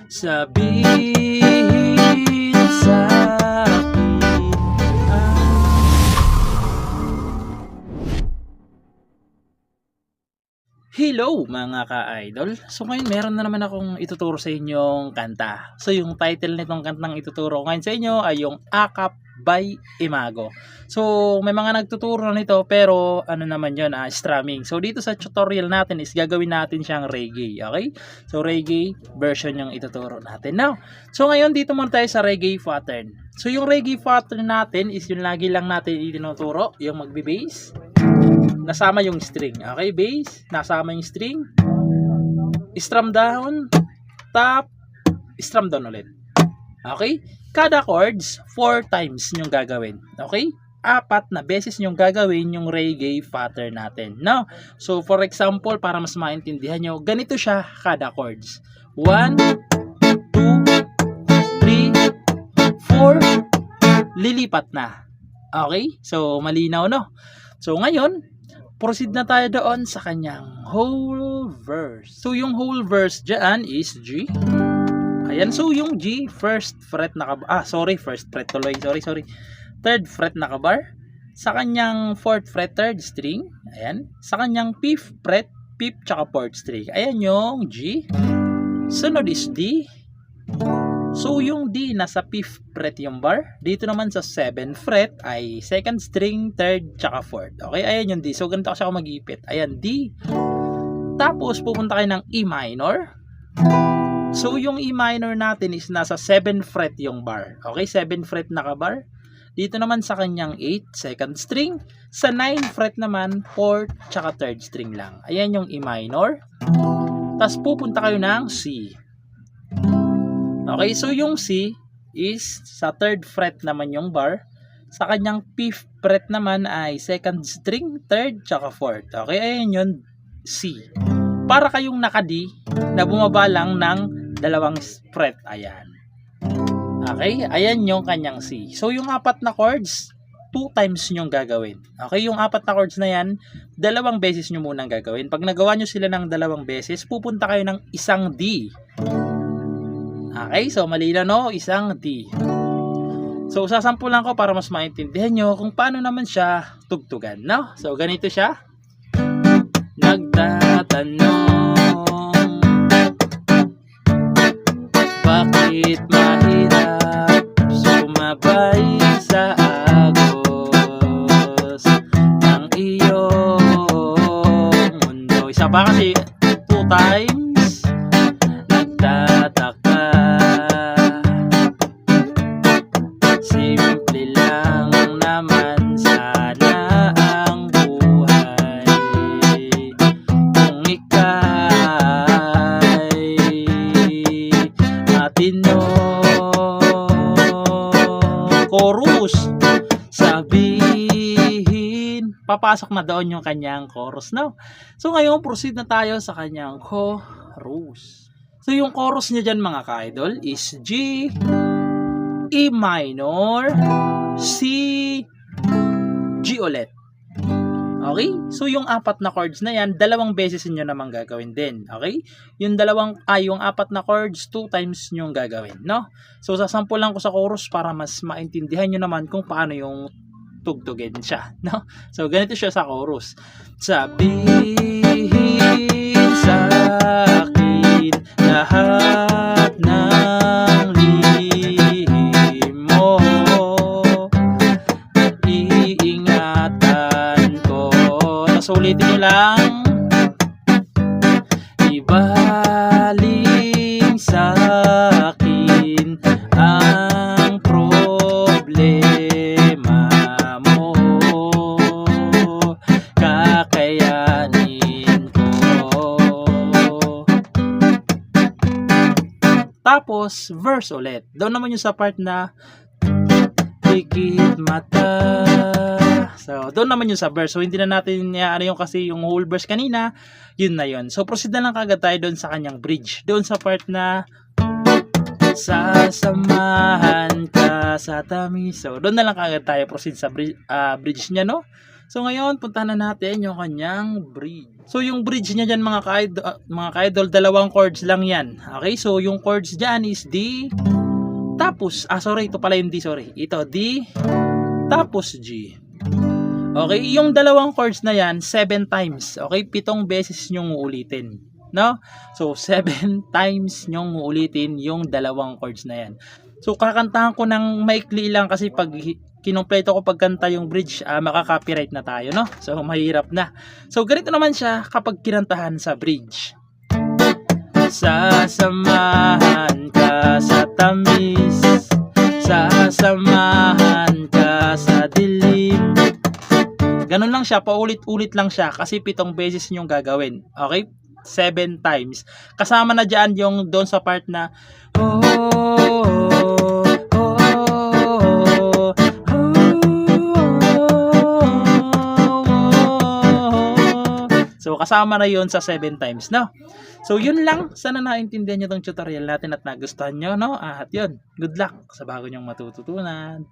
Sabihin sa akin Hello mga ka-idol! So ngayon meron na naman akong ituturo sa inyong kanta. So yung title nitong kantang ituturo ko ngayon sa inyo ay yung Akap by Imago. So may mga nagtuturo nito pero ano naman yun, strumming. So dito sa tutorial natin is gagawin natin siyang reggae. Okay? So reggae version yung ituturo natin. Now, so ngayon dito muna tayo sa reggae pattern. So yung reggae pattern natin is yung lagi lang natin itinuturo, yung magbe-bass. Nasama yung string. Okay, bass, nasama yung string. Strum down, top, strum down ulit. Okay? Kada chords, 4 times yung gagawin. Okay? 4 na beses yung gagawin yung reggae pattern natin. Now, so for example, para mas maintindihan nyo, ganito siya kada chords. 1, 2, 3, 4, lilipat na. Okay? So, malinaw, no? So, ngayon, proceed na tayo doon sa kanyang whole verse. So, yung whole verse dyan is G. Ayan. So, yung G, first fret na kabar. First fret tuloy. Sorry. Third fret na kabar. Sa kanyang fourth fret, third string. Ayan. Sa kanyang fifth fret, fifth tsaka fourth string. Ayan yung G. Sunod is D. So, yung D, nasa 5th fret yung bar. Dito naman sa 7th fret ay 2nd string, 3rd, tsaka 4th. Okay, ayan yung D. So, ganito kasi ako mag-ipit. Ayan, D. Tapos, pupunta kayo ng E minor. So, yung E minor natin is nasa 7th fret yung bar. Okay, 7th fret naka-bar. Dito naman sa kanyang 8, 2nd string. Sa 9th fret naman, 4th, tsaka 3rd string lang. Ayan yung E minor. Tapos, pupunta kayo ng C. Okay, so yung C is sa 3rd fret naman yung bar. Sa kanyang 5th fret naman ay 2nd string, 3rd, tsaka 4th. Okay, ayan yun, C. Para kayong naka-D na bumaba lang ng 2 fret. Ayan. Okay, ayan yung kanyang C. So yung 4 na chords, 2 times nyo gagawin. Okay, yung 4 na chords na yan, 2 beses nyo munang gagawin. Pag nagawa nyo sila ng 2 beses, pupunta kayo ng isang D. Okay, so malinaw, no? Isang D. So, sasampulan ko para mas maintindihan nyo kung paano naman siya tugtugan, no? So, ganito siya. Nagtatanong, bakit mahirap sumabay sa agos ng iyong mundo? Isa pa kasi 2 times. Nagtataka, simple lang naman sana ang buhay kung ika'y matino. Chorus, sabihin, papasok na doon yung kanyang chorus, no? So ngayon, proceed na tayo sa kanyang chorus. So yung chorus niya dyan mga ka-idol is G, E minor, C, G ulit. Okay? So yung 4 na chords na yan, 2 beses nyo namang gagawin din. Okay? Yung 4 na chords, 2 times nyo gagawin. No? So sasampulan ko sa chorus para mas maintindihan nyo naman kung paano yung tugtugin siya. No? So ganito siya sa chorus. Sabihin sa akin lahat ng lihim mo, iingatan ko. Tapos ulitin nyo lang. Ibaling sa akin ang problema mo, kakayanin ko. Tapos, verse ulit. Doon naman yung sa part na pikit mata. So, doon naman yung sa verse. So, hindi na natin ano yung kasi yung whole verse kanina. Yun na yun. So, proceed na lang kagad tayo doon sa kanyang bridge. Doon sa part na sasamahan ka sa tamis. So, doon na lang kagad tayo proceed sa bridge niya, no? So ngayon, puntahan na natin yung kanyang bridge. So yung bridge niya dyan mga ka-idol, dalawang chords lang yan. Okay, so yung chords dyan is D, tapos, ito pala yung D, sorry. Ito, D, tapos G. Okay, yung dalawang chords na yan, 7 times. Okay, 7 beses nyong uulitin. No? So, 7 times nyong uulitin yung dalawang chords na yan. So, kakantahan ko ng maikli lang kasi pag kinumpleto ko pagkanta yung bridge, makaka-copyright na tayo, no? So, mahirap na. So, ganito naman siya kapag kinantahan sa bridge. Sasamahan ka sa tamis, sasamahan ka sa dilim. Ganun lang siya, paulit-ulit lang siya kasi 7 beses nyong gagawin. Okay? 7 times. Kasama na dyan yung doon sa part na So, kasama na yun sa 7 times, no? So, yun lang. Sana naintindihan nyo tong tutorial natin at nagustuhan nyo, no? At yun, good luck sa bago nyong matututunan.